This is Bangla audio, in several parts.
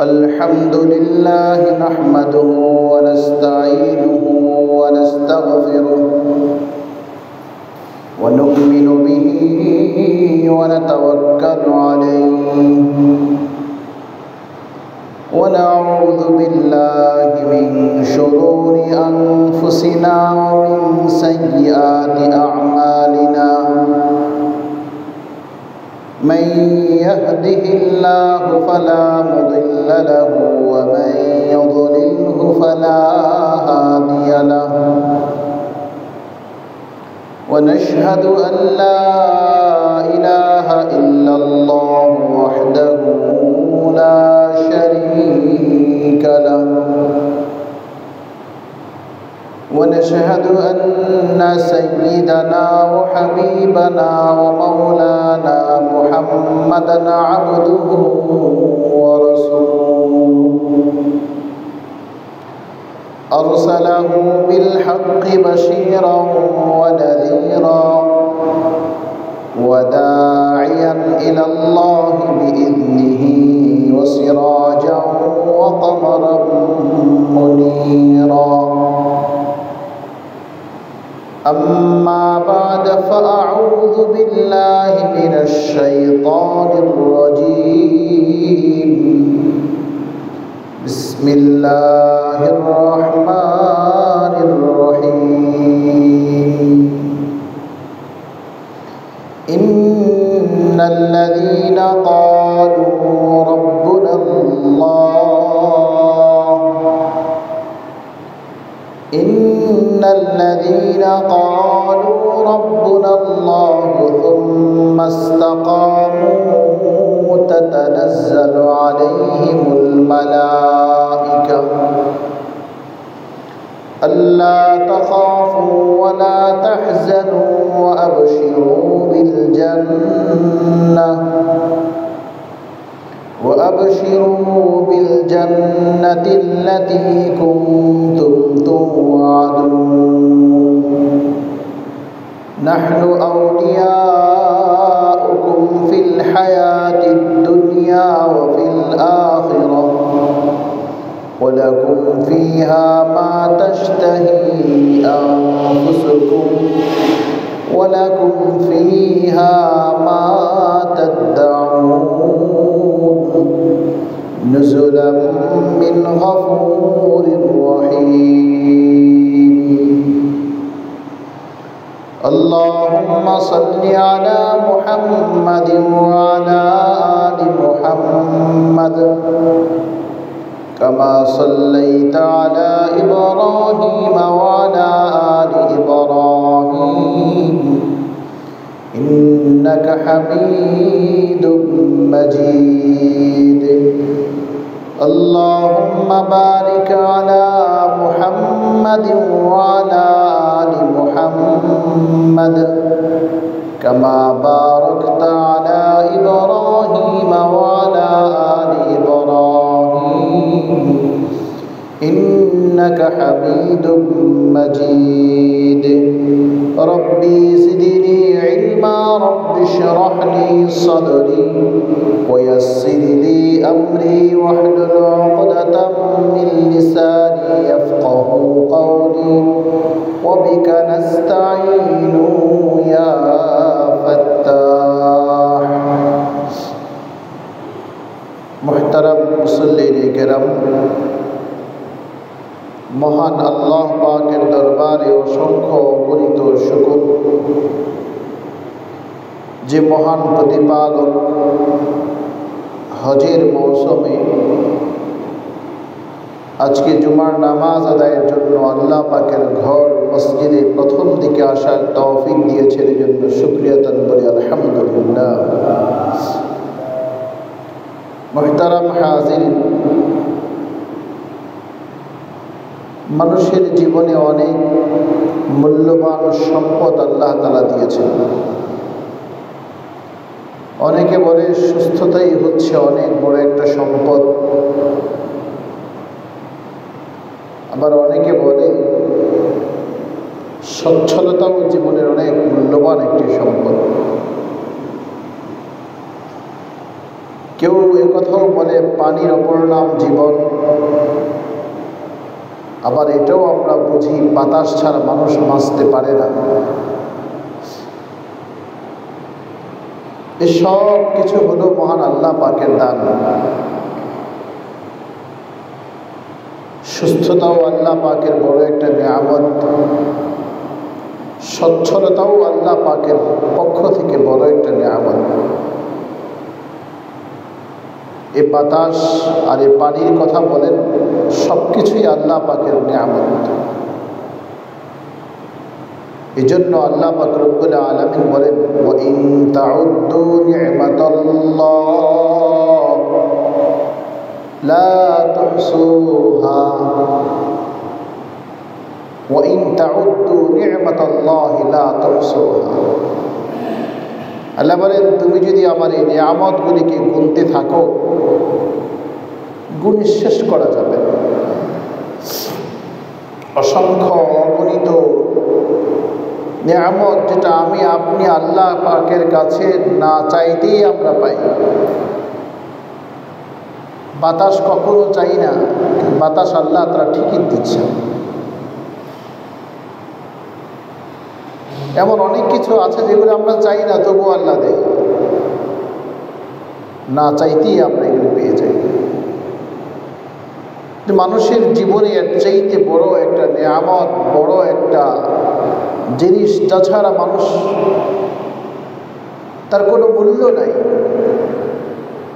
الحمد لله نحمده ونستعينه ونستغفره ونؤمن به ونتوكل عليه ونعوذ بالله من شرور أنفسنا ومن سيئات أعمالنا من يهده الله فلا مضل له ومن يضلله فلا هادي له ونشهد أن لا إله إلا الله وحده لا شريك له ونشهد أن سيدنا وحبيبنا ومولانا محمدا عبده ورسوله أرسله بالحق بشيرا ونذيرا وداعيا إلى الله بإذنه وسراجا وقمرا منيرا أما بعد فأعوذ بالله من الشيطان الرجيم بسم الله الرحمن الرحيم إن الذين قالوا ربنا الله إن الذين قالوا ربنا الله ثم استقاموا تتنزل عليهم الملائكة ألا تخافوا ولا تحزنوا وأبشروا بالجنة التي كنتم توعدون نحن أولياؤكم في الحياة الدنيا وفي الآخرة ولكم فيها ما تشتهي أنفسكم ولكم فيها ما تدعون نزلا من غفور رحيم اللهم صل على محمد وعلى آل محمد كما صليت على إبراهيم وعلى آل إبراهيم إنك حميد مجيد اللهم بارك على محمد وعلى آل محمد كما باركت على إبراهيم وعلى آل إبراهيم إنك حميد مجيد ربي زدني علما رب اشرح لي صدري ويسر لي أمري واحلل عقدة من لساني يفقه قولي وبك نستعين يا فتاح محترم মুসল্লিন কিরাম মহান আল্লাহ পাকের দরবারে অসংখ্য অগণিত শুকর যে মহান প্রতিপালক হজের মৌসুমে আজকে জুমার নামাজ আদায়ের জন্য আল্লাহ পাকের ঘর মসজিদে প্রথম দিকে আসার তৌফিক দিয়েছেন এর জন্য শুকরিয়া তান বলি আলহামদুলিল্লাহ মুহতারাম হাজিরিন মানুষের জীবনে অনেক মূল্যবান সম্পদ আল্লাহ তাআলা দিয়েছেন অনেকে বলে সুস্থতাই হচ্ছে অনেক বড় একটা সম্পদ আবার অনেকে বলে সচ্ছলতাও জীবনের অনেক মূল্যবান একটি সম্পদ কেউ একথাও বলে পানির অপর নাম জীবন, আবার এটাও আমরা বুঝি বাতাস ছাড়া মানুষ বাঁচতে পারে না। এই সব কিছু হলো মহান আল্লাহ পাকের দান। সুস্থতাও আল্লাহ পাকের বড় একটা নিয়ামত, সচ্ছলতাও আল্লাহ পাকের পক্ষ থেকে বড় একটা নিয়ামত। এই বাতাস আর এই পানির কথা বলেন, সব কিছুই আল্লাহ পাকের নিয়ামত। এই জন্য আল্লাহ পাক রব্বুল আলামিন বলেন, ওয়া ইন তাউদ্দু নি'মাতাল্লাহ লা তুহসুহা, ওয়া ইন তাউদ্দু নি'মাতাল্লাহ লা তুহসুহা। আল্লাহ বলেন, তুমি যদি আমার এই নিয়ামতগুলিকে গুনতে থাকো, গুণ শেষ করা যাবে না। অসংখ্য অগণিত নিয়ামত, যেটা আমি আপনি আল্লাহ পাকের কাছে না চাইতেই আমরা পাই। বাতাস কখনো চাই না, বাতাস আল্লাহ তারা ঠিকই দিচ্ছেন। এমন অনেক কিছু আছে যেগুলো আমরা চাই না, তবু আল্লাহ দেয়। না চাইতেই আমরা এগুলো পেয়ে যাই। মানুষের জীবনে এর চাইতে বড় একটা নিয়ামত, বড় একটা জিনিস, যা ছাড়া মানুষ তার কোনো মূল্য নাই।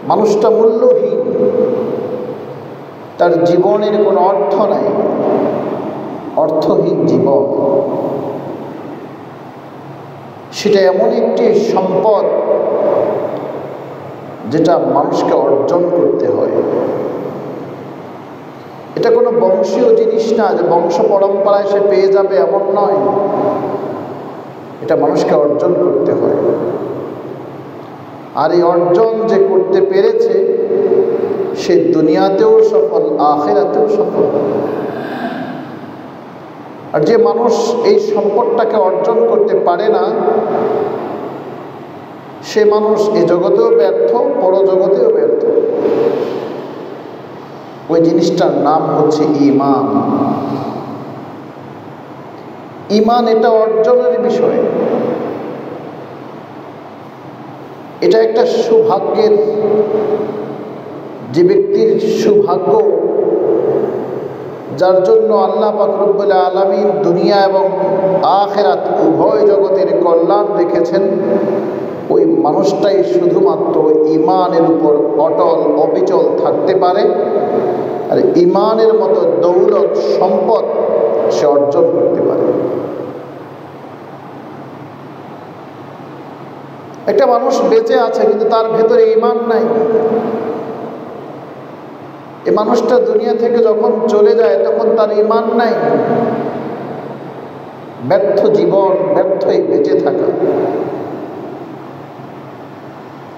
মানুষটা মূল্যহীন, তার জীবনের কোনো অর্থ নাই, অর্থহীন জীবন। সেটা এমন একটি সম্পদ যেটা মানুষকে অর্জন করতে হয়। এটা কোনো বংশীয় জিনিস না যে বংশ পরম্পরায় সে পেয়ে যাবে, এমন নয়। এটা মানুষকে অর্জন করতে হয়। আর এই অর্জন যে করতে পেরেছে, সে দুনিয়াতেও সফল, আখিরাতেও সফল। আর যে মানুষ এই সম্পদটাকে অর্জন করতে পারে না, সে মানুষ এই জগতেও ব্যর্থ, পরজগতেও ব্যর্থ। ওই জিনিসটার নাম হচ্ছে ঈমান। ঈমান এটা অর্জনের বিষয়। এটা একটা সৌভাগ্যের, যে ব্যক্তির সৌভাগ্য, যার জন্য আল্লাহ পাক রব্বুল আলামিন দুনিয়া এবং আখিরাত উভয় জগতের কল্যাণ রেখেছেন, ওই মানুষটাই শুধুমাত্র ঈমানের উপর অটল অবিচল থাকতে পারে। আর ঈমানের মতো দৌলত, সম্পদ সে অর্জন করতে পারে। একটা মানুষ বেঁচে আছে কিন্তু তার ভেতরে ঈমান নাই। এই মানুষটা দুনিয়া থেকে যখন চলে যায়, তখন তার ঈমান নাই। ব্যর্থ জীবন, ব্যর্থই বেঁচে থাকা।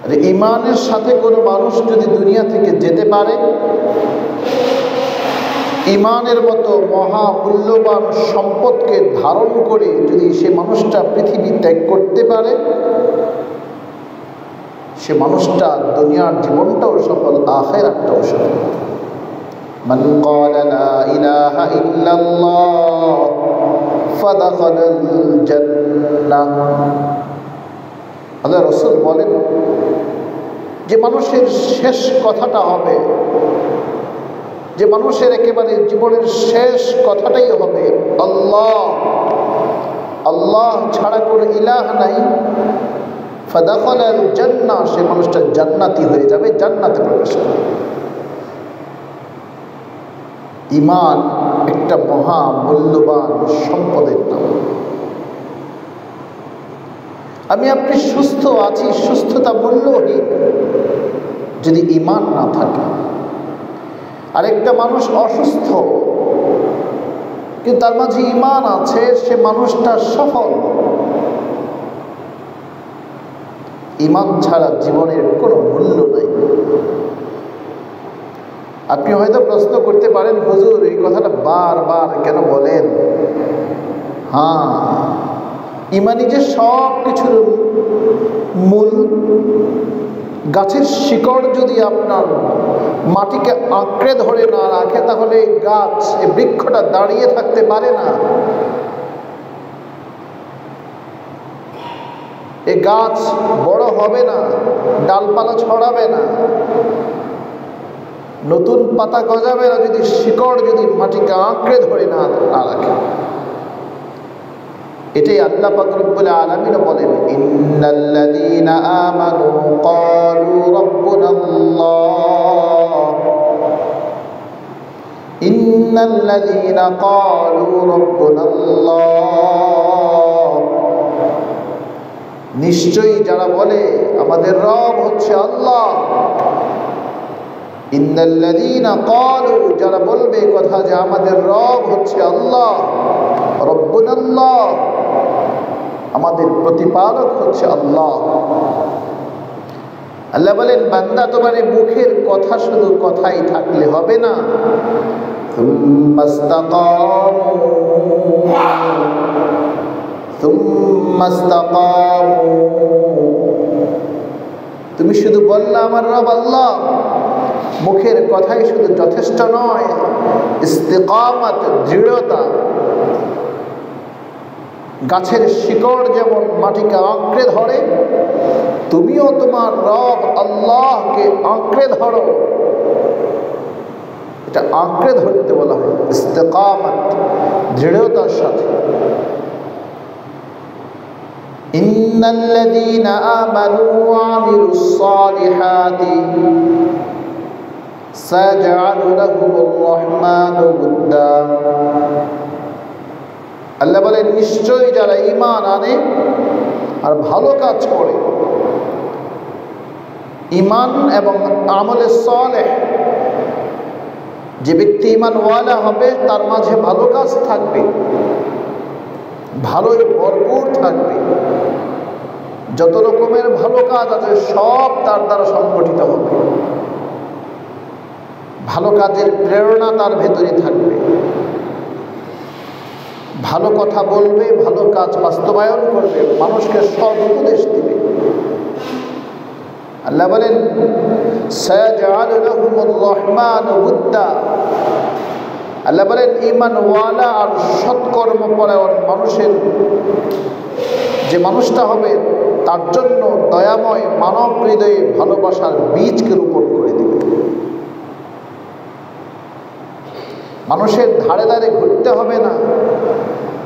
আর ঈমানের সাথে কোনো মানুষ যদি দুনিয়া থেকে যেতে পারে, ঈমানের মতো মহামূল্যবান সম্পদকে ধারণ করে যদি সে মানুষটা পৃথিবী ত্যাগ করতে পারে, সে মানুষটা দুনিয়ার জীবনটাও সফল, আখিরাতটাও সফল। মান ক্বালা লা ইলাহা ইল্লাল্লাহ ফাদাখালাল জান্নাহ। আল্লাহ রাসূল বলেন, যে মানুষের শেষ কথাটা হবে, যে মানুষের একেবারে জীবনের শেষ কথাটাই হবে আল্লাহ, আল্লাহ ছাড়া কোনো ইলাহ নাই, ফাদাখালাল জান্নাহ, সে মানুষটা জান্নাতি হয়ে যাবে, জান্নাতে প্রবেশ করবে। ঈমান একটা মহা মূল্যবান সম্পদের নাম। আমি আপনি সুস্থ আছি, সুস্থতা মূল্যহীন যদি ঈমান না থাকে। আরেকটা মানুষ অসুস্থ কিন্তু তার মাঝে ঈমান আছে, সে মানুষটা সফল। ঈমান ছাড়া জীবনের কোনো মূল্য নাই। আপনি হয়তো প্রশ্ন করতে পারেন, হুজুর এই কথাটা বারবার কেন বলেন? হ্যাঁ, ঈমানই যে সব কিছুর মূল, গাছের শিকড় যদি আপনার মাটিকে আঁকড়ে ধরে না রাখে, তাহলে এই গাছ, এই বৃক্ষটা দাঁড়িয়ে থাকতে পারে না। এই গাছ বড় হবে না, ডালপালা ছড়াবে না, নতুন পাতা গজাবে না যদি শিকড় যদি মাটিকে আঁকড়ে ধরে না রাখে। এটাই আল্লাহ পাক রব্বুল আলামিন বলেন, ইন্নাল্লাযীনা আমানু ক্বালু রাব্বুনাল্লাহ, ইন্নাল্লাযীনা ক্বালু রাব্বুনাল্লাহ, নিশ্চয়ই যারা বলে আমাদের রব হচ্ছে আল্লাহ। ইন্নাল্লাযীনা ক্বালু, যারা বলবে কথা যে আমাদের রব হচ্ছে আল্লাহ, রব্বুনাল্লাহ, আমাদের প্রতিপালক হচ্ছে আল্লাহ। আল্লাহ বলেন, বান্দা তোমার মুখের কথা শুধু কথাই থাকলে হবে না, তুমি শুধু বললা আমার রব আল্লাহ, মুখের কথাই শুধু যথেষ্ট নয়, ইস্তিকামাত, দৃঢ়তা। গাছের শিকড় যেমন মাটিকে আঁকড়ে ধরে, তুমিও তোমার রব আল্লাহকে আঁকড়ে ধরো। এটা আঁকড়ে ধরতে বলা হয়, ইস্তিকামাত, দৃঢ়তার সাথে। ইন্নাল্লাযীনা আমানু ওয়া আমিলুস সালিহাতি সায়াজআলু লাহুমুর রাহমানু উদ্দা। আল্লাহ বলেন, নিশ্চয়ই যারা ঈমান আনে আর ভালো কাজ করে, ঈমান এবং আমলে সালেহ, যে ব্যক্তি ঈমানওয়ালা হবে তার মাঝে ভালো কাজ থাকবে, ভালোই ভরপুর থাকবে। যত রকমের ভালো কাজ আছে সব তার দ্বারা সংগঠিত হবে। ভালো কাজের প্রেরণা তার ভেতরে থাকবে, ভালো কথা বলবে, ভালো কাজ বাস্তবায়ন করবে, মানুষকে সৎ উপদেশ দিবে। আল্লাহ বলেন, সায়াজআলু লাহুমুর রাহমানু উদ্দা। আল্লাহ বলেন, ঈমানওয়ালা আর সৎকর্মপরায়ণ মানুষের যে মানুষটা হবে, তার জন্য দয়াময় মানব হৃদয়ে ভালোবাসার বীজকে রোপণ করে দিবে। মানুষের ধারে ধারে ঘুরতে হবে না,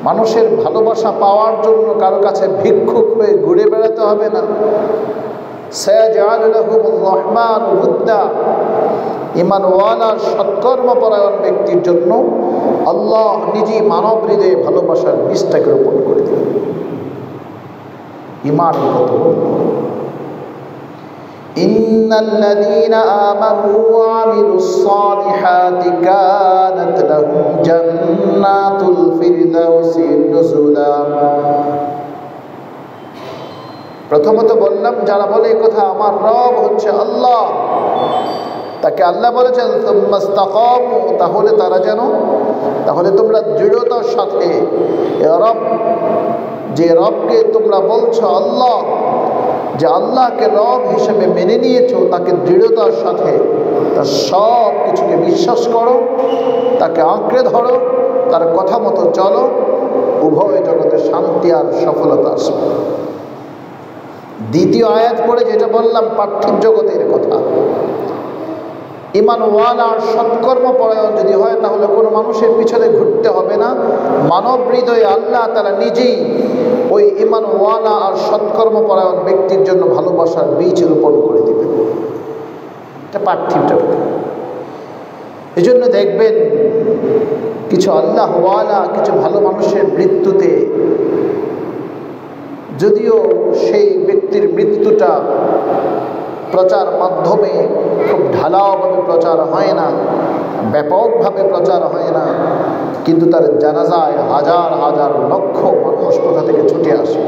মানুষের ভালোবাসা পাওয়ার জন্য কারো কাছে ভিক্ষুক হয়ে ঘুরে বেড়াতে হবে না। সায়াজআলু লাহুমুর রাহমানু উদ্দা, ঈমানওয়ালা সৎকর্মপরায়ণ ব্যক্তির জন্য আল্লাহ নিজেই মানব হৃদয়ে ভালোবাসার বীজটাকে রোপণ করে দিলেন। ঈমান কত! ইন্নাল্লাযীনা আমানু ওয়া আমিলুস সালিহাতি কানাত লাহুম জান্নাতুল ফিরদাউসি নুজুলা। প্রথমত বললাম, যারা বলে কথা আমার রব হচ্ছে আল্লাহ, তাকে আল্লাহ বলেছেন সুম্মাস্তাকামু, তাহলে তারা যেন, তাহলে তোমরা দৃঢ়তার সাথে রব, যে রবকে তোমরা বলছো আল্লাহ, যে আল্লাহকে রব হিসেবে মেনে নিয়েছো, তাকে দৃঢ়তার সাথে তার সব কিছুকে বিশ্বাস করো, তাকে আঁকড়ে ধরো, তার কথা মতো চলো, উভয় জগতে শান্তি আর সফলতা আসবে। দ্বিতীয় আয়াত পড়ে যেটা বললাম পার্থিব জগতের কথা, ঈমানওয়ালা আর সৎকর্মপরায়ণ যদি হয়, তাহলে কোনো মানুষের পিছনে ঘুরতে হবে না। মানব হৃদয়ে আল্লাহ তারা নিজেই ওই ঈমানওয়ালা আর সৎকর্মপরায়ণ ব্যক্তির জন্য ভালোবাসার বীজ রোপণ করে দেবে। এটা পার্থিব জগৎ। এই জন্য দেখবেন কিছু আল্লাহওয়ালা, কিছু ভালো মানুষের মৃত্যুতে, যদিও সেই ব্যক্তির মৃত্যুটা প্রচার মাধ্যমে খুব ঢালাওভাবে প্রচার হয় না, ব্যাপকভাবে প্রচার হয় না, কিন্তু তার জানাজায় হাজার হাজার লক্ষ মানুষ কোথা থেকে ছুটে আসে।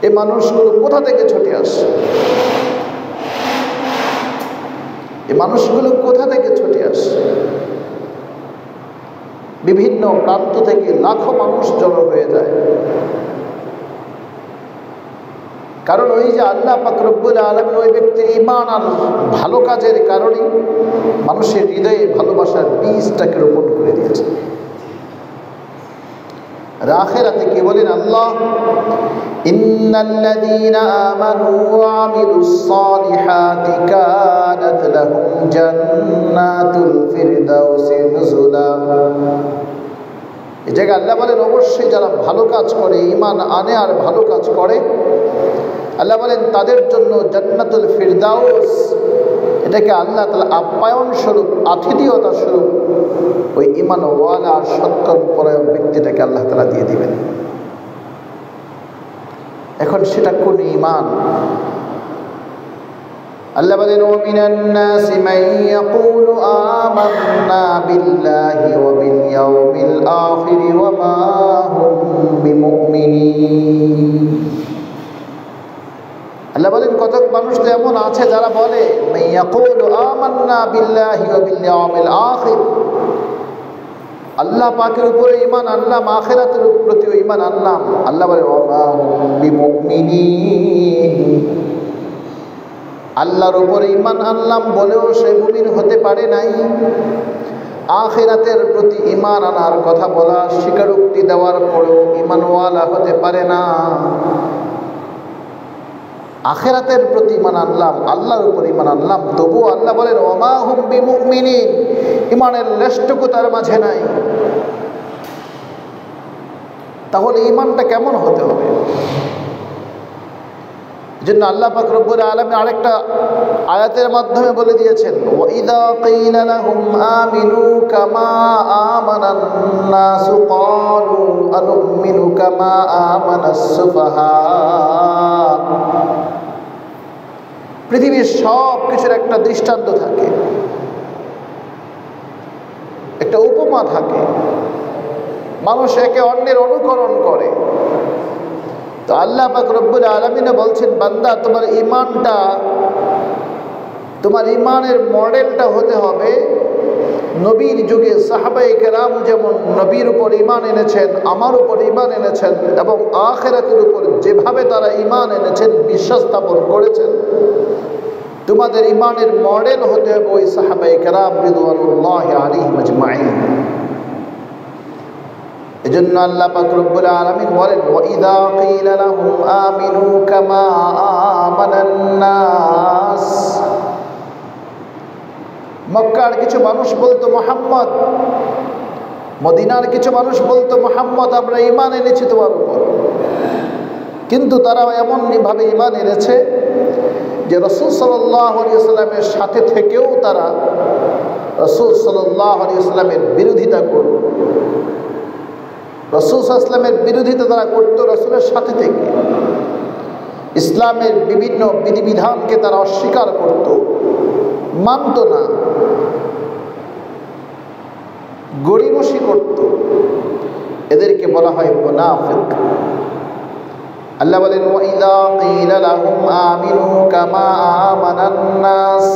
এই মানুষগুলো কোথা থেকে ছুটে আসে? এই মানুষগুলো কোথা থেকে ছুটে আসে? বিভিন্ন প্রান্ত থেকে লাখো মানুষ জড়ো হয়ে যায়। কারণ ওই যে আল্লাহ পাক রব্বুল আলামিন ওই ব্যক্তির ঈমান আর ভালো কাজের কারণে মানুষের হৃদয়ে ভালোবাসার বীজটাকে রোপণ করে দিয়েছে। আর আখিরাতে কি বলেন আল্লাহ, ইন্নাল্লাযীনা আমানু ওয়া আমিলুস সালিহাতি কানাত লাহুম জান্নাতুল ফিরদাউসি নুজুলা। এই জায়গায় আল্লাহ বলেন অবশ্যই যারা ভালো কাজ করে, ঈমান আনে আর ভালো কাজ করে, আল্লাহ বলেন তাদের জন্য জান্নাতুল ফিরদাউস, এটাকে আল্লাহ তাআলা আপ্যায়ন স্বরূপ, আতিথেয়তা স্বরূপ ওই ঈমানওয়ালা আর সৎকর্মপরায়ণ ব্যক্তিটাকে আল্লাহ তাআলা দিয়ে দিবেন। এখন সেটা কোন ঈমান? আল্লাহ বলেন ওয়ামিনান নাসি মান ইয়াকুলু আমান্না বিল্লাহি ওয়া বিল ইয়াউমিল আখির ওয়া মা হুম বিমুমিনিন। আল্লাহ বলেন কতক মানুষ তো এমন আছে যারা বলে মান ইয়াকুলু আমান্না বিল্লাহি ওয়া বিল ইয়াউমিল আখির, আল্লাহ পাকের উপরে ঈমান আনলাম, আখিরাতের প্রতি ঈমান আনলাম। আল্লাহ বলে ওয়া মা হুম বিমুমিনিন, আল্লাহর উপরে ঈমান আনলাম বলেও সে মুমিন হতে পারে নাই। আখিরাতের প্রতি ঈমান আনার কথা বলা, স্বীকারোক্তি দেওয়ার পরেও ঈমানওয়ালা হতে পারে না। আখিরাতের প্রতি ঈমান আনলাম, আল্লাহর উপর ঈমান আনলাম, তবুও আল্লাহ বলেন ওয়া মা হুম বিমুমিনিন, ঈমানের লেশটুকু তার মাঝে নাই। তাহলে ঈমানটা কেমন হতে হবে? জন্য আল্লাহ পাক রব্বুল আলামিন আরেকটা আয়াতের মাধ্যমে বলে দিয়েছেন ওয়াইদা কিলা লাহুম আমিনু কামা আমানান নাসু ক্বালু আনুমিনু কামা আমানাস সুফাহা। পৃথিবীর সব কিছুর একটা দৃষ্টান্ত থাকে, একটা উপমা থাকে, মানুষ একে অন্যের অনুকরণ করে। তো আল্লাহ পাক রব্বুল আলামিন বলছেন বান্দা তোমার ঈমানটা, তোমার ঈমানের মডেলটা হতে হবে নবীর যুগে সাহাবায়ে কেরাম যেমন নবীর উপর ঈমান এনেছেন, আমার উপর ঈমান এনেছেন এবং আখিরাতের উপর যেভাবে তারা ঈমান এনেছেন, বিশ্বাস স্থাপন করেছেন, তোমাদের ঈমানের মডেল হতে হবে ওই সাহাবায়ে কেরাম রিদওয়ানুল্লাহি আলাইহিম আজমাইন। এজন্য আল্লাহ পাক রব্বুল আলামিন বলেন ওয়াইদা কিলা লাহুম আমিনু কামা আমানান নাস। মক্কার কিছু মানুষ বলতো মুহাম্মদ, মদিনার কিছু মানুষ বলতো মুহাম্মদ আমরা ঈমান এনেছি তোমার উপর, কিন্তু তারা এমন ভাবে ঈমান এনেছে যে রাসূল সাল্লাল্লাহু আলাইহি ওয়াসাল্লামের সাথে থেকেও তারা রাসূল সাল্লাল্লাহু আলাইহি ওয়াসাল্লামের বিরোধিতা করত। রাসূল সাল্লাল্লাহু আলাইহি ওয়াসাল্লামের বিরোধিতা তারা করতো রাসূলের সাথে থেকে। ইসলামের বিভিন্ন বিধিবিধানকে তারা অস্বীকার করত, মানত না, গড়িমসি করত। এদেরকে বলা হয় মুনাফিক। আল্লাহ বলেন ওয়াইদা কিলা লাহুম আমিনু কামা আমানান নাস,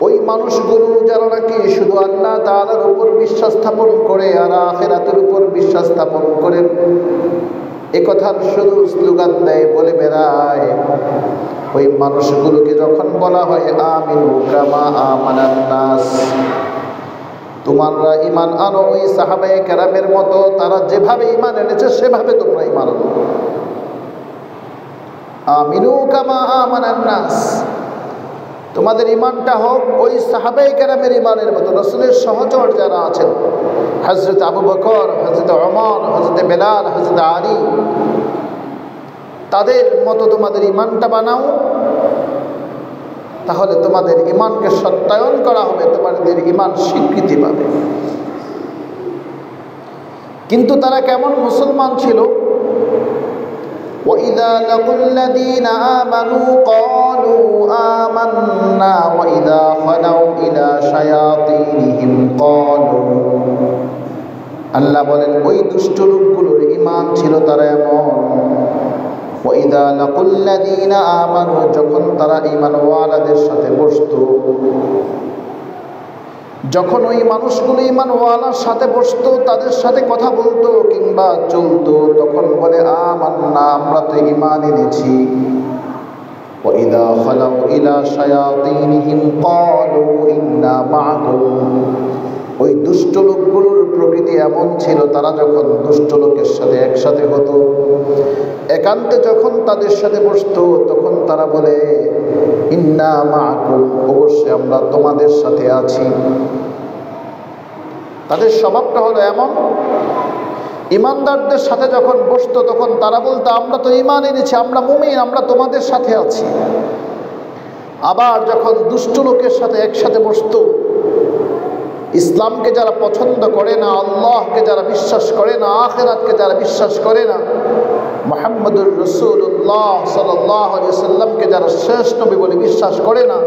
ওই মানুষগুলো যারা নাকি শুধু আল্লাহ তাআলার উপর বিশ্বাস স্থাপন করে আর আখিরাতের উপর বিশ্বাস স্থাপন করে, এ কথার শুধু স্লোগান দেয়, বলে বেড়ায়, ওই মানুষগুলোকে যখন বলা হয় আমিনু কামা আমানান নাস, তোমরা ঈমান আনো ওই সাহাবায়ে কেরামের মতো, তারা যেভাবে ঈমান এনেছে সেভাবে তোমরা ঈমান আনো। আমিনু কামা আমানান নাস, তোমাদের ঈমানটা হোক ওই সাহাবায়ে কেরামের ঈমানের মতো। রাসূলের সহচর যারা আছেন, হযরত আবু বকর, হযরত ওমর, হযরত বেলাল, হযরত আলী, তাদের মতো তোমাদের ঈমানটা বানাও, তাহলে তোমাদের ঈমানকে সত্যায়ন করা হবে, তোমাদের ঈমান স্বীকৃতি পাবে। কিন্তু তারা কেমন মুসলমান ছিল? وَإِذَا لَقُوا الَّذِينَ آمَنُوا قَالُوا آمَنَّا وَإِذَا خَلَوْا إِلَى شَيَاطِينِهِمْ قَالُوا, আল্লাহ বলেন ওই দুষ্ট লোকগুলোর ঈমান ছিল তারা এমন, وَإِذَا لَقُوا الَّذِينَ آمَنُوا, যখন তারা ঈমানওয়ালাদের সাথে বসতো, যখন ওই মানুষগুলো ঈমানওয়ালার সাথে বসতো, তাদের সাথে কথা বলতো কিংবা চলতো, তখন বলে আমান্না, আমরা তো ঈমান এনেছি। وَإِذَا خَلَوْا إِلَى شَيَاطِينِهِمْ قَالُوا إِنَّا مَعَكُمْ। ওই দুষ্ট লোকগুলোর প্রকৃতি এমন ছিল, তারা যখন দুষ্ট লোকের সাথে একসাথে হতো, একান্তে যখন তাদের সাথে বসতো, তখন তারা বলে ইন্না মাআকুম, অবশ্যই আমরা তোমাদের সাথে আছি। তাদের স্বভাবটা হলো এমন, ইমানদারদের সাথে যখন বসতো তখন তারা বলতো আমরা তো ঈমান এনেছি, আমরা মুমিন, আমরা তোমাদের সাথে আছি। আবার যখন দুষ্ট লোকের সাথে একসাথে বসতো, ইসলামকে যারা পছন্দ করে না, আল্লাহকে যারা বিশ্বাস করে না, আখিরাতকে যারা বিশ্বাস করে না, মুহাম্মদুর রাসূলুল্লাহ সাল্লাল্লাহু আলাইহি ওয়াসাল্লামকে যারা শেষ নবী বলে বিশ্বাস করে না,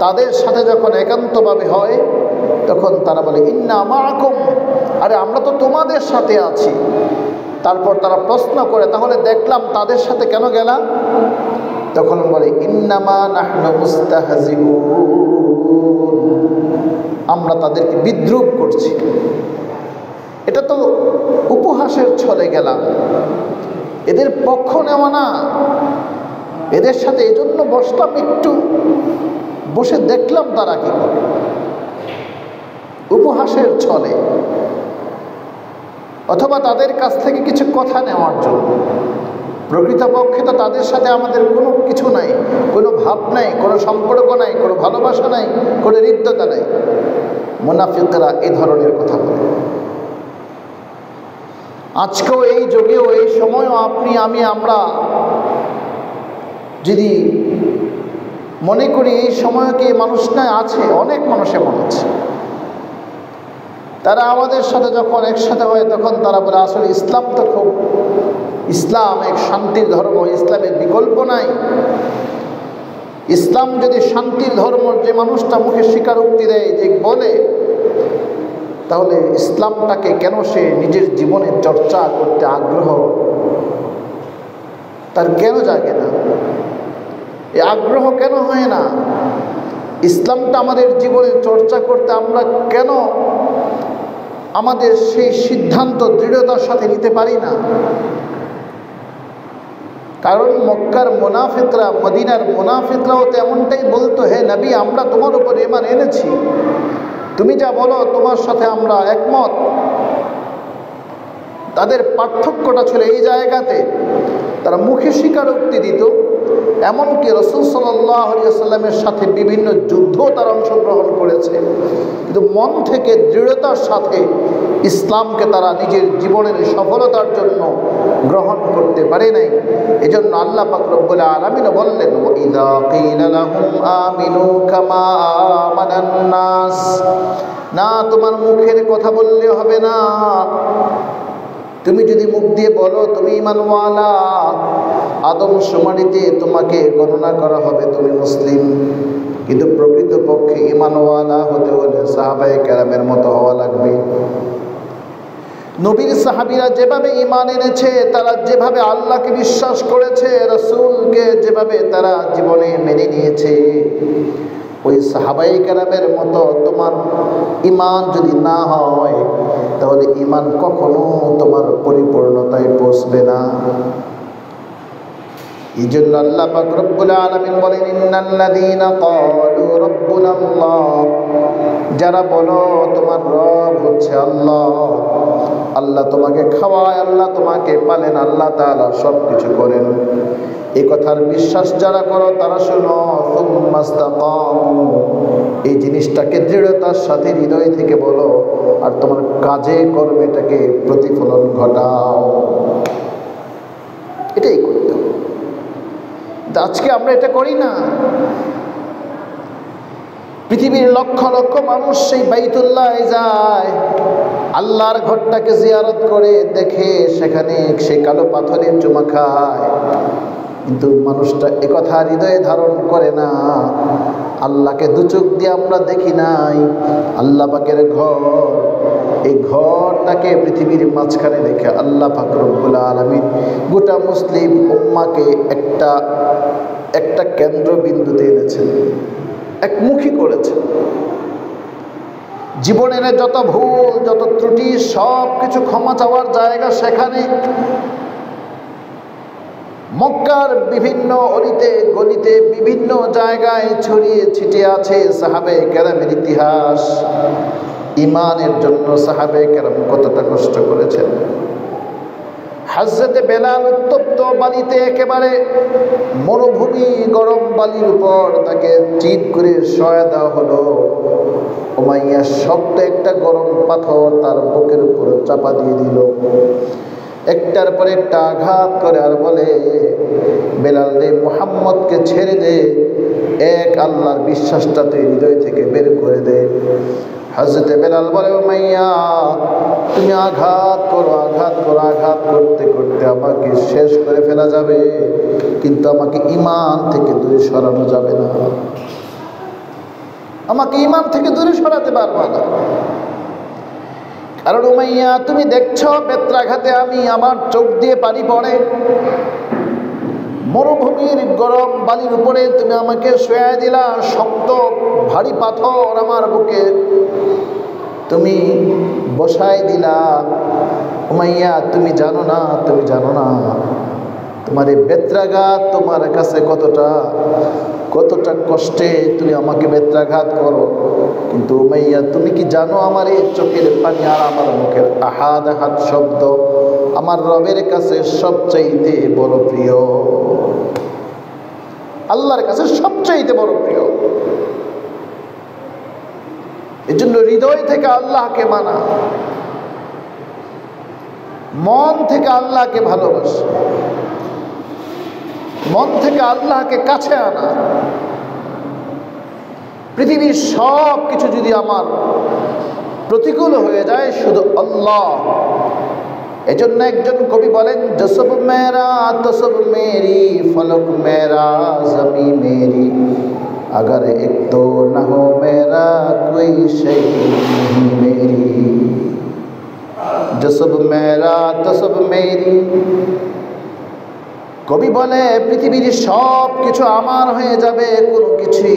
তাদের সাথে যখন একান্তভাবে হয় তখন তারা বলে ইন্না মাআকুম, আরে আমরা তো তোমাদের সাথে আছি। তারপর তারা প্রশ্ন করে, তাহলে দেখলাম তাদের সাথে কেন গেলা? তখন বলে ইন্নামা নাহনু মুস্তাহজিউন, আমরা তাদেরকে বিদ্রূপ করছি। এটা তো উপহাসের ছলে গেলাম, এদের পক্ষ নেওয়া না, এদের সাথে এজন্য বসলাম, একটু বসে দেখলাম তারা কি করে, উপহাসের ছলে, অথবা তাদের কাছ থেকে কিছু কথা নেওয়ার জন্য। প্রকৃতপক্ষে তো তাদের সাথে আমাদের কোনো কিছু নাই, কোনো ভাব নাই, কোনো সম্পর্ক নাই, কোনো ভালোবাসা নাই, কোনো হৃদ্যতা নাই। মুনাফিকরা এই ধরনের কথা বলে। আজকেও এই যুগেও এই সময়ও আপনি আমি আমরা যদি মনে করি এই সময় কি মানুষ না আছে, অনেক মানুষ এমন আছে, তারা আমাদের সাথে যখন একসাথে হয় তখন তারা বলে আসলে ইসলাম তো খুব, ইসলাম এক শান্তির ধর্ম, ইসলামের বিকল্প নাই। ইসলাম যদি শান্তির ধর্ম, যে মানুষটা মুখে স্বীকারোক্তি দেয়, যে বলে, তাহলে ইসলামটাকে কেন সে নিজের জীবনে চর্চা করতে আগ্রহ তার কেন জাগে না? এই আগ্রহ কেন হয় না? ইসলামটা আমাদের জীবনে চর্চা করতে আমরা কেন আমাদের সেই সিদ্ধান্ত দৃঢ়তার সাথে নিতে পারি না? কারণ মক্কার মুনাফিকরা, মদিনার মুনাফিকরাও তো এমনটাই বলতো, হে নবী, আমরা তোমার উপর ঈমান এনেছি, তুমি যা বলো তোমার সাথে আমরা একমত। তাদের পার্থক্যটা ছিল এই জায়গাতে, তারা মুখে স্বীকারোক্তি দিত, এমনকি রাসূল সাল্লাল্লাহু আলাইহি ওয়াসাল্লামের সাথে বিভিন্ন যুদ্ধ তারা অংশগ্রহণ করেছে, কিন্তু মন থেকে দৃঢ়তার সাথে ইসলামকে তারা নিজের জীবনের সফলতার জন্য গ্রহণ করতে পারে নাই। এজন্য আল্লাহ পাক রব্বুল আলামিন বললেন, ওয়াইদা কিলা লাহুম আমিনু কামা আমানান নাস, না তোমার মুখের কথা বললে হবে না। তুমি যদি মুখ দিয়ে বলো তুমি ঈমানওয়ালা, আদমশুমারিতে তোমাকে গণনা করা হবে তুমি মুসলিম, কিন্তু প্রকৃতপক্ষে ঈমানওয়ালা হতে হলে সাহাবায়ে কেরামের মতো হওয়া লাগবে। নবীর সাহাবীরা যেভাবে ঈমান এনেছে, তারা যেভাবে আল্লাহকে বিশ্বাস করেছে, রাসূলকে যেভাবে তারা জীবনে মেনে নিয়েছে, ওই সাহাবায়ে কেরামের মতো তোমার ঈমান যদি না হয়, তাহলে ঈমান কখনো তোমার পরিপূর্ণতায় পৌঁছবে না। এই জন্য আল্লাহ পাক রব্বুল আলামিন বলেন, ইন্নাল্লাযীনা ক্বালু রাব্বুনাল্লাহ, যারা বলো তোমার রব হচ্ছে আল্লাহ, আল্লাহ তোমাকে খাওয়ায়, আল্লাহ তোমাকে পালেন, আল্লাহ তাআলা সব কিছু করেন, এই কথার বিশ্বাস যারা করো তারা শোনো, সুম্মাস্তাকামু, এই জিনিসটাকে দৃঢ়তার সাথে হৃদয় থেকে বলো, আর তোমার কাজে কর্মে এটাকে প্রতিফলন ঘটাও। এটাই করতে হবে। আজকে আমরা এটা করি না। পৃথিবীর লক্ষ লক্ষ মানুষ সেই বাইতুল্লাহ যায়, আল্লাহর ঘরটাকে জিয়ারত করে, দেখে সেখানে সেই কালো পাথরের চুমা খায়, কিন্তু মানুষটা একথা হৃদয়ে ধারণ করে না, আল্লাহকে দু চোখ দিয়ে আমরা দেখি নাই। আল্লাহ পাকের ঘর, এই ঘরটাকে পৃথিবীর মাঝখানে রেখে আল্লাহ পাক রব্বুল আলামিন গোটা মুসলিম উম্মাহকে একটা কেন্দ্রবিন্দুতে এনেছেন, একমুখী করেছেন। জীবনের যত ভুল যত ত্রুটি সব কিছু ক্ষমা চাওয়ার জায়গা সেখানে। মক্কার বিভিন্ন অলিতে গলিতে বিভিন্ন জায়গায় ছড়িয়ে ছিটিয়ে আছে সাহাবে কেরামের ইতিহাস। ইমানের জন্য সাহাবে কেরাম কতটা কষ্ট করেছেন। হযরত বেলাল উত্তপ্ত বালিতে, একেবারে মরুভূমি গরম বালির উপর তাকে চিৎ করে শোয়া দেওয়া হলো। উমাইয়া শক্ত একটা গরম পাথর তার বুকের উপর চাপা দিয়ে দিল। একটার পর একটা আঘাত করে আর বলে, বেলাল রে, মুহাম্মদকে ছেড়ে দে, এক আল্লাহর বিশ্বাসটা তুই হৃদয় থেকে বের করে দে। হযরতে বেলাল বলে, উমাইয়া তুমি আঘাত করো, আঘাত করো, আঘাত করতে করতে আমাকে শেষ করে ফেলা যাবে, কিন্তু আমাকে ঈমান থেকে দূরে সরানো যাবে না, আমাকে ঈমান থেকে দূরে সরাতে পারবা না। কারণ উমাইয়া তুমি দেখছো বেত্রাঘাতে আমি, আমার চোখ দিয়ে পানি পড়ে। মরুভূমির গরম বালির উপরে তুমি আমাকে শুয়ে দিলা, শক্ত ভারী পাথর আমার বুকে তুমি বসায় দিলা। উমাইয়া তুমি জানো না, তুমি জানো না তোমার এই বেত্রাঘাত তোমার কাছে কতটা কতটা কষ্টে তুমি আমাকে বেত্রাঘাত করো। কিন্তু উমাইয়া তুমি কি জানো আমার এই চোখের পানি আর আমার মুখের আহাদ আহাদ শব্দ আমার রবের কাছে সবচাইতে বড় প্রিয়, আল্লাহর কাছে সবচাইতে বড় প্রিয়। এই জন্য হৃদয় থেকে আল্লাহকে মানা, মন থেকে আল্লাহকে ভালোবাসা, মন থেকে আল্লাহকে কাছে আনা। পৃথিবীর সব কিছু যদি আমার প্রতিকূল হয়ে যায়, শুধু আল্লাহ। এজন্য একজন কবি বলেন, জসব মেরা তসব মেরি, ফলক মেরা জমি মেরি, अगर एक तो न हो मेरा कोई शै नहीं मेरी, जो सब मेरा तो सब मेरी। কবি বলে পৃথিবীর সব কিছু আমার হয়ে যাবে, কোনো কিছুই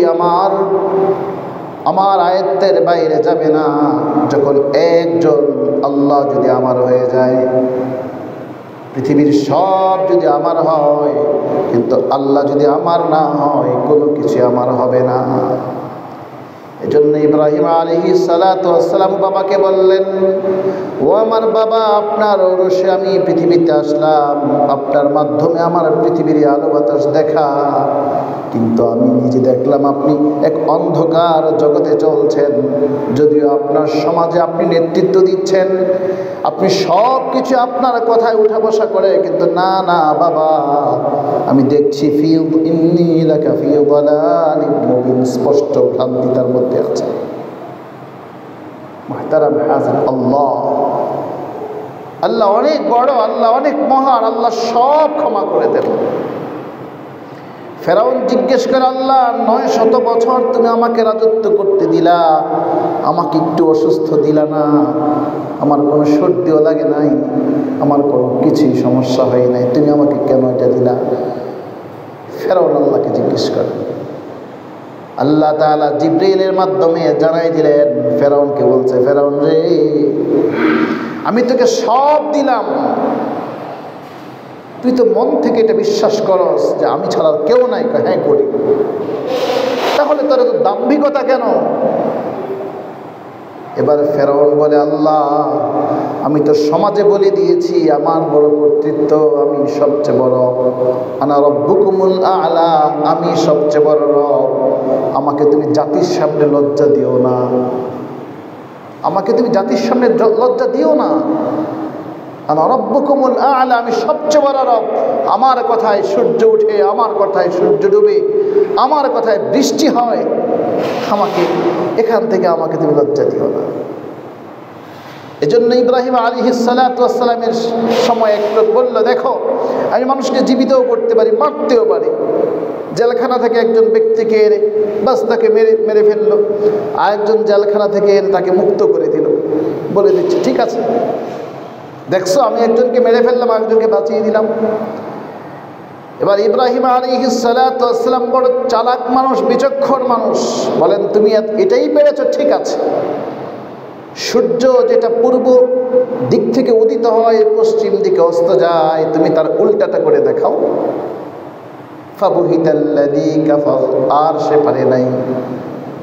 আমার আয়ত্তের বাইরে যাবে না, যখন একজন আল্লাহ যদি আমার হয়ে যায়। পৃথিবীর সব যদি আমার হয়, কিন্তু আল্লাহ যদি আমার না হয়, কোনো কিছু আমার হবে না। এজন্য ইব্রাহিম আলাইহিস সালাতু ওয়াস সালাম বাবাকে বললেন, ও আমার বাবা, আপনার ওরসে আমি পৃথিবীতে আসলাম, আপনার মাধ্যমে আমার পৃথিবীর আলো বাতাস দেখা, কিন্তু আমি নিজে দেখলাম আপনি এক অন্ধকার জগতে চলছেন। যদিও আপনার সমাজে আপনি নেতৃত্ব দিচ্ছেন, আপনি সব কিছু আপনার কথায় উঠা বসা করে, কিন্তু না না বাবা, আমি দেখছি ইন্নী লাকা ফি দালালিন মুবিন, স্পষ্ট ভ্রান্তি তার মধ্যে আছে। মুহতারাম হাজির, আল্লাহ অনেক বড়, আল্লাহ অনেক মহান, আল্লাহ সব ক্ষমা করে দেন। ফেরাউন জিজ্ঞেস করে, আল্লাহ 900 বছর তুমি আমাকে রাজত্ব করতে দিলা, আমাকে একটু অসুস্থ দিলা না, আমার কোনো সর্দিও লাগে নাই, আমার কোনো কিছুই সমস্যা হয় নাই, তুমি আমাকে কেন এটা দিলা? ফেরাউন আল্লাহকে জিজ্ঞেস করে। আল্লাহ তাআলা জিবরিলের মাধ্যমে জানাই দিলেন, ফেরাউনকে বলছে, ফেরাউন রে, আমি তোকে সব দিলাম, তুই তো মন থেকে এটা বিশ্বাস করস যে আমি ছাড়া কেউ নাই। হ্যাঁ করি। তাহলে তোর তো দাম্ভিকতা কেন? এবার ফেরাউন বলে, আল্লাহ আমি তো সমাজে বলে দিয়েছি আমার বড় কর্তৃত্ব, আমি সবচেয়ে বড়, আনা রব্বুকুমুল আ'লা, আমি সবচেয়ে বড় রব, আমাকে তুমি জাতির সামনে লজ্জা দিও না, আমাকে তুমি জাতির সামনে লজ্জা দিও না। আনা রব্বুকুমুল আ'লা, আমি সবচেয়ে বড় রব, আমার কথায় সূর্য উঠে, আমার কথায় সূর্য ডুবে, আমার কথায় বৃষ্টি হয়, আমাকে এখান থেকে আমাকে তুমি লজ্জা দিও না। এজন্য ইব্রাহিম আলাইহিস সালাতু ওয়াস সালামের সময় এক লোক বলল, দেখো আমি মানুষকে জীবিতও করতে পারি, মারতেও পারি। জেলখানা থেকে একজন ব্যক্তিকে এনে বাস তাকে মেরে ফেললো, আরেকজন জেলখানা থেকে এনে তাকে মুক্ত করে দিল, বলে দিচ্ছে ঠিক আছে, দেখছো আমি একজনকে মেরে ফেললাম, একজনকে বাঁচিয়ে দিলাম। এবার ইব্রাহিম আলাইহিস সালাতু ওয়াস সালাম বড় চালাক মানুষ, বিচক্ষণ মানুষ, বলেন তুমি এটাই পেরেছো, ঠিক আছে, সূর্য যেটা পূর্ব দিক থেকে উদিত হয় পশ্চিম দিকে অস্ত যায়, তুমি তার উল্টাটা করে দেখাও। ফাবুহিতাল্লাযী কাফার, আর সে পারে নাই।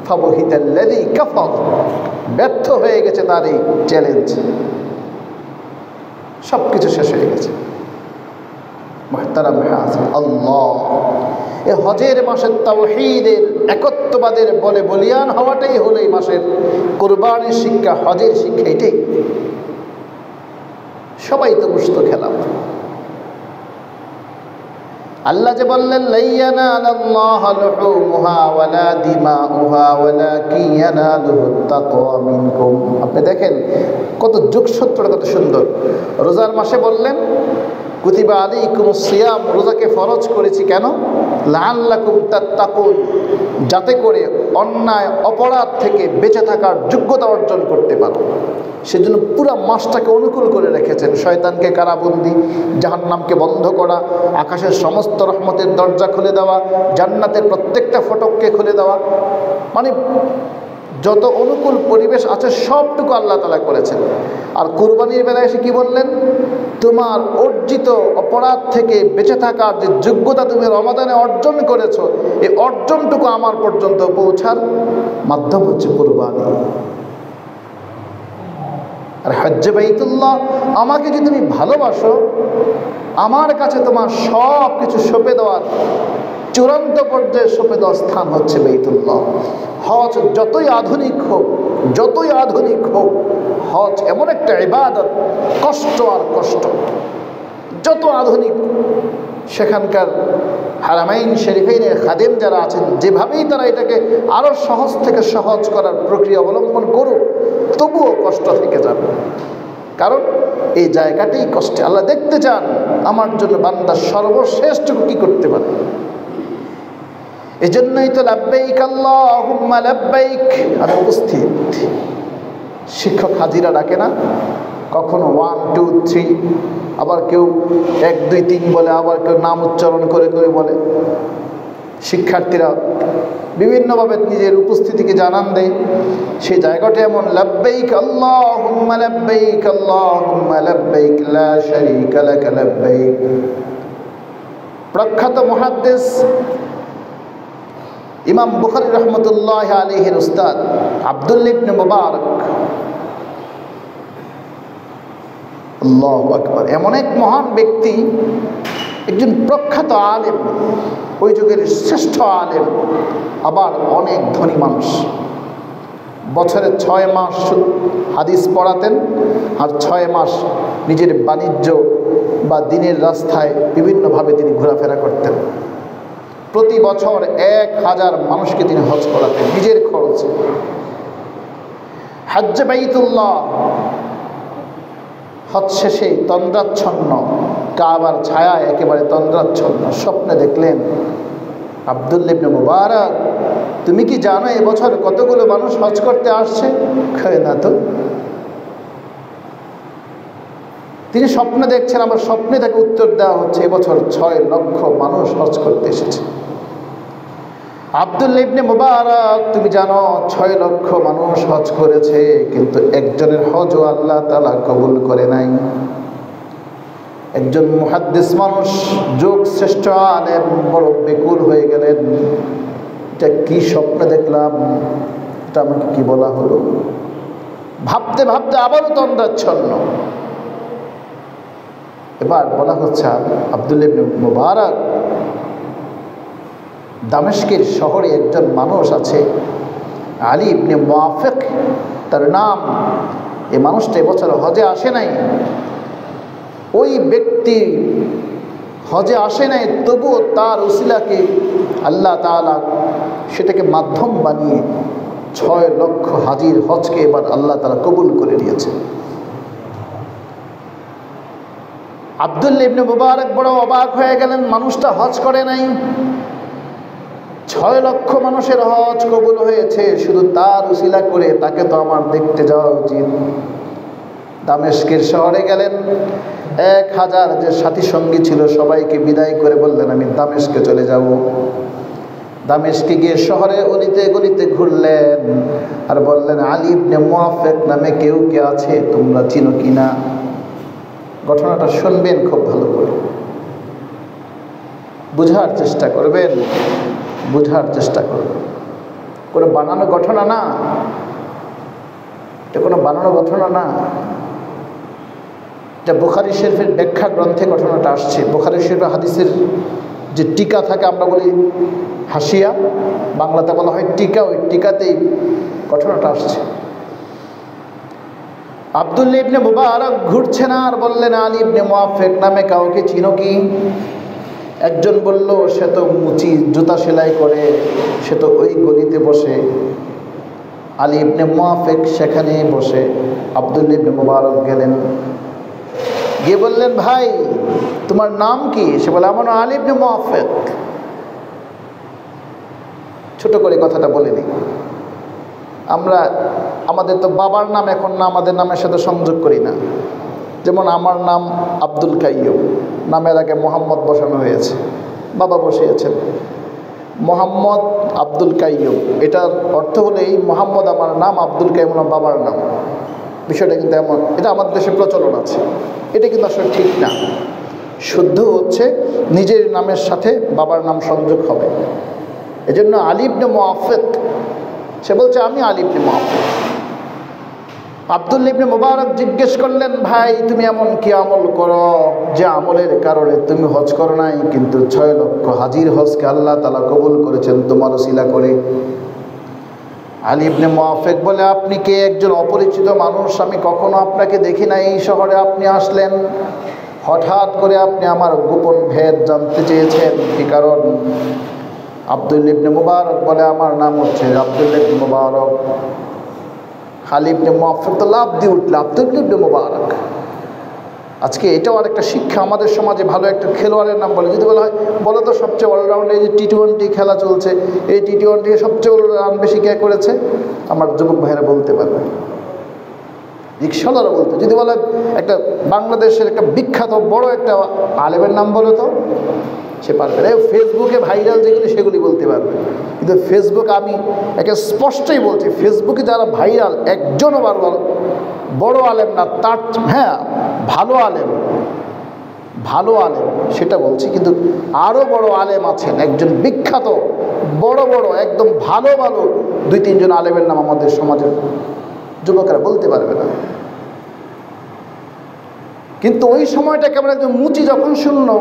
ফাবুহিতাল্লাযী কাফার, ব্যর্থ হয়ে গেছে তার এই চ্যালেঞ্জ, সব কিছু শেষ হয়ে গেছে। মুহতারাম হাজির, আল্লাহ, এই হজের মাসের তাওহীদের একত্ববাদের বলে বলিয়ান হওয়াটাই হলো এই মাসের কুরবানির শিক্ষা, হজের শিক্ষা এটাই। সবাই তো বুঝতো খেলাম। আল্লাহ যে বললেন লা ইয়ানালাল্লাহু লুহুমুহা ওয়ালা দিমাউহা ওয়ালাকিন ইয়ানালুহুত তাকওয়া মিনকুম। আপনি দেখেন কত যোগসূত্রটা কত সুন্দর। রোজার মাসে বললেন কুতিবা আলাইকুমুস সিয়াম, রোজাকে ফরজ করেছি কেন? লাআল্লাকুম তাত্তাকুন, যাতে করে অন্যায় অপরাধ থেকে বেঁচে থাকার যোগ্যতা অর্জন করতে পারো। সেজন্য পুরো মাসটাকে অনুকূল করে রেখেছেন। শয়তানকে কারাবন্দি, জাহান্নামকে বন্ধ করা, আকাশের সমস্ত রহমতের দরজা খুলে দেওয়া, জান্নাতের প্রত্যেকটা ফটককে খুলে দেওয়া, মানে যত অনুকূল পরিবেশ আছে সবটুকু আল্লাহ তাআলা করেছেন। আর কুরবানির বেলায় এসে কি বললেন? তোমার অর্জিত অপরাধ থেকে বেঁচে থাকার যে যোগ্যতা তুমি রমাদানে অর্জন করেছো, এই অর্জনটুকু আমার পর্যন্ত পৌঁছার মাধ্যম হচ্ছে কুরবানি। আর হজ্জে বাইতুল্লাহ, আমাকে যদি তুমি ভালোবাসো, আমার কাছে তোমার সব কিছু সঁপে দেওয়ার চূড়ান্ত পর্যায়ে সঁপে দেওয়ার স্থান হচ্ছে বাইতুল্লাহ। হজ যতই আধুনিক হোক, যতই আধুনিক হোক, হজ এমন একটা ইবাদত, কষ্ট আর কষ্ট। যত আধুনিক সেখানকার হারামাইন শরীফাইনের খাদেম যারা আছেন, যেভাবেই তারা এটাকে আরও সহজ থেকে সহজ করার প্রক্রিয়া অবলম্বন করুক, তবুও কষ্ট থেকে যাবে। কারণ এই জায়গাটাই কষ্টে। আল্লাহ দেখতে চান আমার জন্য বান্দা সর্বশ্রেষ্ঠটুকু কি করতে পারে। এজন্যই তো লাব্বাইক আল্লাহুম্মা লাব্বাইক, আমি উপস্থিত। শিক্ষক হাজিরা ডাকে না, কখনো 1 2 3, আবার কেউ 1 2 3 বলে, আবার কেউ নাম উচ্চারণ করে করে বলে। শিক্ষার্থীরা বিভিন্নভাবে নিজের উপস্থিতিকে জানান দেয়। সেই জায়গাটা এমন, লাব্বাইক আল্লাহুম্মা লাব্বাইক আল্লাহুম্মা লাব্বাইক লা শারীকা লাক লাব্বাইক। প্রখ্যাত মুহাদ্দিস ইমাম বুখারী রহমতুল্লাহ আলাইহির উস্তাদ আব্দুল্লাহ ইবনে মুবারক, আল্লাহু আকবার, এমন এক মহান ব্যক্তি, একজন প্রখ্যাত আলেম, ওই যুগের শ্রেষ্ঠ আলেম, আবার অনেক ধনী মানুষ। বছরে 6 মাস হাদিস পড়াতেন, আর 6 মাস নিজের বাণিজ্য বা দিনের রাস্তায় বিভিন্নভাবে তিনি ঘোরাফেরা করতেন। প্রতি বছর 1000 মানুষকে তিনি হজ করাতেন নিজের খরচে। হজ্জে বাইতুল্লাহ, হজ শেষে তন্দ্রাচ্ছন্ন, কাবার ছায়ায় একেবারে তন্দ্রাচ্ছন্ন স্বপ্নে দেখলেন, আব্দুল্লাহ ইবনে মুবারক, তুমি কি জানো এবছর কতগুলো মানুষ হজ করতে আসছে? কয় না তো। তিনি স্বপ্নে দেখছেন, আবার স্বপ্নে তাকে উত্তর দেওয়া হচ্ছে এবছর 6 লক্ষ মানুষ হজ করতে এসেছে। আব্দুল্লাহ ইবনে মুবারক, তুমি জানো 6 লক্ষ মানুষ হজ করেছে, কিন্তু একজনের হজও আল্লাহ তাআলা কবুল করে নাই। একজন মুহাদ্দিস মানুষ, যোগ শ্রেষ্ঠ আলেম, বড় বেকুল হয়ে গেলেন। এটা কি স্বপ্ন দেখলাম, এটা আমাকে কি বলা হলো? ভাবতে ভাবতে আবারও তন্দ্রাচ্ছন্ন। এবার বলা হচ্ছে, আব্দুল্লাহ ইবনে মুবারক, দামেস্কের শহরে একজন মানুষ আছে, আলী ইবনে মুআফিক তার নাম। এই মানুষটা এবছর হজে আসে নাই। ওই ব্যক্তি হজে আসে নাই, তবুও তার উসিলাকে আল্লাহ তাআলা সেটাকে মাধ্যম বানিয়ে 6 লক্ষ হাজির হজকে এবার আল্লাহ তাআলা কবুল করে নিয়েছে। আব্দুল্লাহ ইবনে মুবারক বড় অবাক হয়ে গেলেন, মানুষটা হজ করে নাই, 6 লক্ষ মানুষের হজ কবুল হয়েছে, শুধু তার উসিলা করে তাকে তো আমার দেখতে যাওয়া উচিত। দামেস্কের শহরে গেলেন, 1000 যে সাথী সঙ্গী ছিল সবাইকে বিদায় করে বললেন, আমি দামেস্কে চলে যাব। দামেস্কে গিয়ে শহরে অলিতে গলিতে ঘুরলেন আর বললেন, আলী ইবনে মুআফিক নামে কেউ কে আছে, তোমরা চিনো কিনা? ঘটনাটা শুনবেন খুব ভালো করে, বুঝার চেষ্টা করবেন, বুঝার চেষ্টা করবেন। কোনো বানানো ঘটনা না, এটা কোনো বানানো ঘটনা না, এটা বুখারী শরীফের ব্যাখ্যা গ্রন্থে ঘটনাটা আসছে। বুখারী শরীফের হাদিসের যে টিকা থাকে, আমরা বলি হাসিয়া, বাংলাতে বলা হয় টিকা, ওই টিকাতেই ঘটনাটা আসছে। আব্দুল্লাহ ইবনে মুবারক ঘুরছেন আর বললেন, আলী ইবনে মুআফিক নামে কাউকে চিনো কি? একজন বলল, সে তো মুচি জুতা সেলাই করে, সে তো ওই গলিতে বসে। আলী ইবনে মুআফিক সেখানে বসে। আব্দুল্লাহ ইবনে মুবারক গেলেন, গিয়ে বললেন, ভাই তোমার নাম কি? সে বলে, আমার নাম আলী ইবনে মুআফিক। ছোট করে কথাটা বলে দিই, আমরা আমাদের তো বাবার নাম এখন না আমাদের নামের সাথে সংযোগ করি না। যেমন আমার নাম আব্দুল কাইয়ুম, নামের আগে মোহাম্মদ বসানো হয়েছে, বাবা বসিয়েছেন মোহাম্মদ আব্দুল কাইয়ুম। এটার অর্থ হলো এই মোহাম্মদ আমার নাম, আব্দুল কাইয়ুম আমার বাবার নাম। বিষয়টা কিন্তু এমন, এটা আমাদের দেশে প্রচলন আছে, এটা কিন্তু আসলে ঠিক না। শুদ্ধ হচ্ছে নিজের নামের সাথে বাবার নাম সংযোগ হবে। এজন্য আলী ইবনে মুআফিক, সে বলছে আমি আলী ইবনে মুআফিক। আব্দুল্লাহ ইবনে মুবারক জিজ্ঞেস করলেন, ভাই তুমি এমন কি আমল করো যে আমলের কারণে তুমি হজ করো নাই, কিন্তু 6 লক্ষ হাজির হজকে আল্লাহ তাআলা কবুল করেছেন তোমার ওসিলা করে? আলী ইবনে মুআফিক বলে, আপনি কে? একজন অপরিচিত মানুষ, আমি কখনো আপনাকে দেখি না। এই শহরে আপনি আসলেন, হঠাৎ করে আপনি আমার গোপন ভেদ জানতে চেয়েছেন, কি কারণ? আব্দুল্লাহ ইবনে মুবারক বলে, আমার নাম হচ্ছে আব্দুল্লাহ ইবনে মুবারক। আলী ইবনে মুআফিক তো লাভ দিয়ে উঠল, আব্দুল্লাহ ইবনে মুবারক। আজকে এটাও আরেকটা শিক্ষা আমাদের সমাজে। ভালো একটা খেলোয়াড়ের নাম বলে, যদি বলা হয় বলো তো সবচেয়ে অলরাউন্ডে এই যে টি-20 খেলা চলছে, এই টি-20 সবচেয়ে রান বেশি কে করেছে? আমার যুবক ভাইয়েরা বলতে পারবে, রিক্সাওয়ালারা বলতে। যদি বলা হয় একটা বাংলাদেশের একটা বিখ্যাত বড় একটা আলেমের নাম বলো তো, সে পারবে না। ফেসবুকে ভাইরাল যেগুলি সেগুলি বলতে পারবে, কিন্তু ফেসবুক, আমি একে স্পষ্টই বলছি, ফেসবুকে যারা ভাইরাল একজনও বড় আলেম না, তার হ্যাঁ ভালো আলেম, ভালো আলেম সেটা বলছি, কিন্তু আরও বড় আলেম আছেন, একজন বিখ্যাত বড় বড় একদম ভালো ভালো 2-3 জন আলেমের নাম আমাদের সমাজের যুবকেরা বলতে পারবে না। কিন্তু ওই সময়টা কেমন, একজন মুচি যখন শুনলো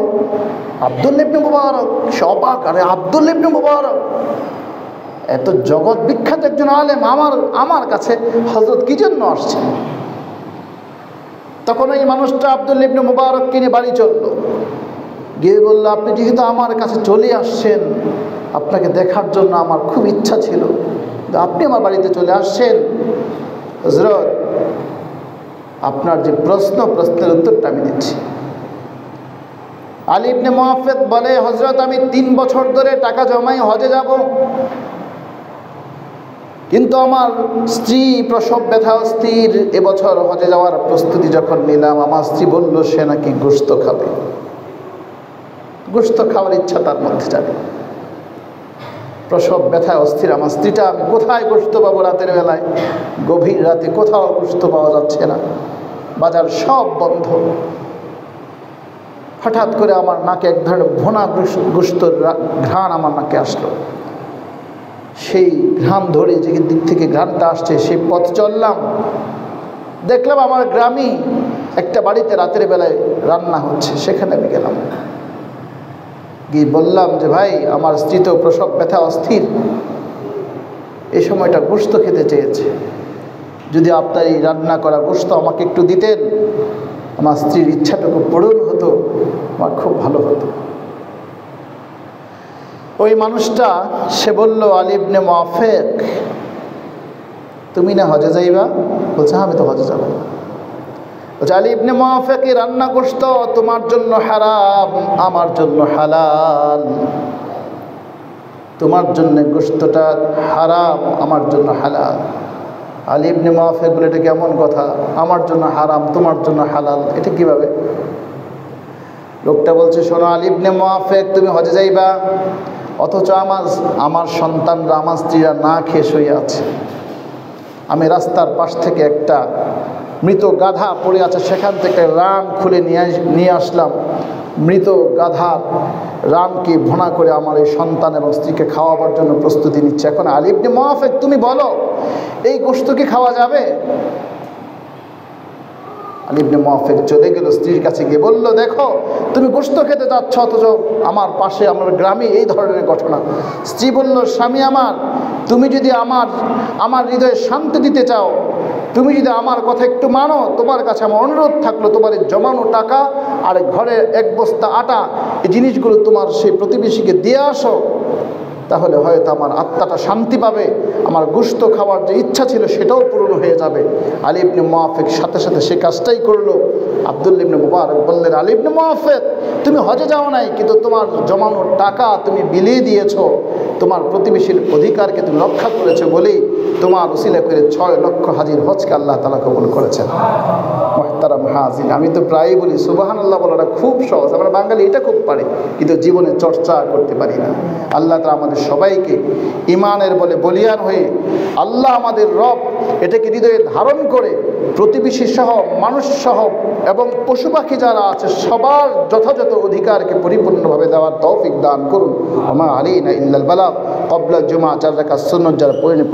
আব্দুল্লাহ ইবনে মুবারক, সে অবাক, আরে আব্দুল্লাহ ইবনে মুবারক এত জগৎ বিখ্যাত একজন আলেম আমার কাছে হযরত কি জন্য আসছেন? তখন এই মানুষটা আব্দুল্লাহ ইবনে মুবারক কিনে বাড়ি চলল, গিয়ে বলল, আপনি যেহেতু আমার কাছে চলে আসছেন, আপনাকে দেখার জন্য আমার খুব ইচ্ছা ছিল, আপনি আমার বাড়িতে চলে আসছেন, হযরত আপনার যে প্রশ্নের উত্তরটা আমি দিচ্ছি। আলী ইবনে মুআফিক বলে, হযরত আমি 3 বছর ধরে টাকা জমাই হজে যাব, কিন্তু আমার স্ত্রী প্রসব ব্যথা অস্থির। এবছর হজে যাওয়ার প্রস্তুতি যখন নিলাম, আমার স্ত্রী বলল সে নাকি গোশত খাবে, গোশত খাওয়ার ইচ্ছা তার মধ্যে যাবে। প্রসব ব্যথা অস্থির আমার স্ত্রীটা, আমি কোথায় গোশত পাবো রাতের বেলায়? গভীর রাতে কোথাও গোশত পাওয়া যাচ্ছে না, বাজার সব বন্ধ। হঠাৎ করে আমার নাকে এক ধরনের ভোনা গোশতর ঘ্রাণ আমার নাকে আসলো। সেই ঘ্রাণ ধরে যে দিক থেকে ঘ্রাণটা আসছে সেই পথ চললাম, দেখলাম আমার গ্রামে একটা বাড়িতে রাতের বেলায় রান্না হচ্ছে, সেখানে আমি গেলাম, গিয়ে বললাম যে ভাই আমার স্ত্রী তো প্রসব ব্যথা অস্থির, এই সময়টা গোশত খেতে চেয়েছে, যদি আপনার এই রান্না করা গোশত আমাকে একটু দিতেন, আমার স্ত্রীর ইচ্ছাটুকু পূরণ হতো, আমার খুব ভালো হতো। ওই মানুষটা সে বলল, আলী ইবনে মুআফিক তুমি না হজে যাইবা? বলছে আমি তো হজে যাব। বলছে আলী ইবনে মুআফিক রান্না গোশত তোমার জন্য হারাম, আমার জন্য হালাল। তোমার জন্য গোশতটা হারাম, আমার জন্য হালাল। আলী ইবনে মুআফিক বলে, এটা কেমন কথা? আমার জন্য হারাম, তোমার জন্য হালাল, এটা কিভাবে? লোকটা বলছে, শোনো আলী ইবনে মুআফিক তুমি হজে যাইবা, অথচ আমার সন্তানরা, আমার স্ত্রীরা না খেয়ে শুয়ে আছে। আমি রাস্তার পাশ থেকে একটা মৃত গাধা পড়ে আছে, সেখান থেকে রান খুলে নিয়ে আসলাম। মৃত গাধার রানকে ভুনা করে আমার এই সন্তান এবং স্ত্রীকে খাওয়াবার জন্য প্রস্তুতি নিচ্ছে। এখন আলী ইবনে মুআফিক, তুমি বলো এই গোশত কি খাওয়া যাবে? আলী ইবনে মুআফিক চলে গেল, স্ত্রীর কাছে গিয়ে বলল, দেখো তুমি গোশত খেতে যাচ্ছ, অথচ আমার পাশে আমার গ্রামে এই ধরনের ঘটনা। স্ত্রী বলল, স্বামী আমার, তুমি যদি আমার হৃদয়ে শান্তি দিতে চাও, তুমি যদি আমার কথা একটু মানো, তোমার কাছে আমার অনুরোধ থাকলো, তোমার জমানো টাকা আর ঘরে এক বস্তা আটা, এই জিনিসগুলো তোমার সেই প্রতিবেশীকে দিয়ে আসো, তাহলে হয়তো আমার আত্মাটা শান্তি পাবে, আমার গোশত খাওয়ার যে ইচ্ছা ছিল সেটাও পূরণ হয়ে যাবে। আলী ইবনে মুআফিক সাথে সাথে সে কাজটাই করলো। আব্দুল্লাহ ইবনে মুবারক বললেন, আলী ইবনে মুআফিক, তুমি হজে যাও নাই, কিন্তু তোমার জমানোর টাকা তুমি বিলিয়ে দিয়েছো, তোমার প্রতিবেশীর অধিকারকে তুমি রক্ষা করেছো বলেই তোমার উসিলা করে 6 লক্ষ হাজির হজকে আল্লাহ তাআলা কবুল করেছেন। মুহতারাম হাজির, আমি তো প্রায়ই বলি সুবহানাল্লাহ বলাটা খুব সহজ, আমরা বাঙালি এটা খুব পারি, কিন্তু জীবনে চর্চা করতে পারি না। আল্লাহ তাআলা আমাদের সবাইকে ঈমানের বলে বলিয়ান হয়ে, আল্লাহ আমাদের রব, এটাকে হৃদয়ে ধারণ করে প্রতিবেশী সহ, মানুষ সহ এবং পশু পাখি যারা আছে সবার যথাযথ অধিকারকে পরিপূর্ণভাবে দেওয়ার তৌফিক দান করুন। ওমা আলাইনা ইল্লাল বালাগ। ক্বাবলা জুমআ 4 রাকাত সুন্নাত যারা পড়েনি।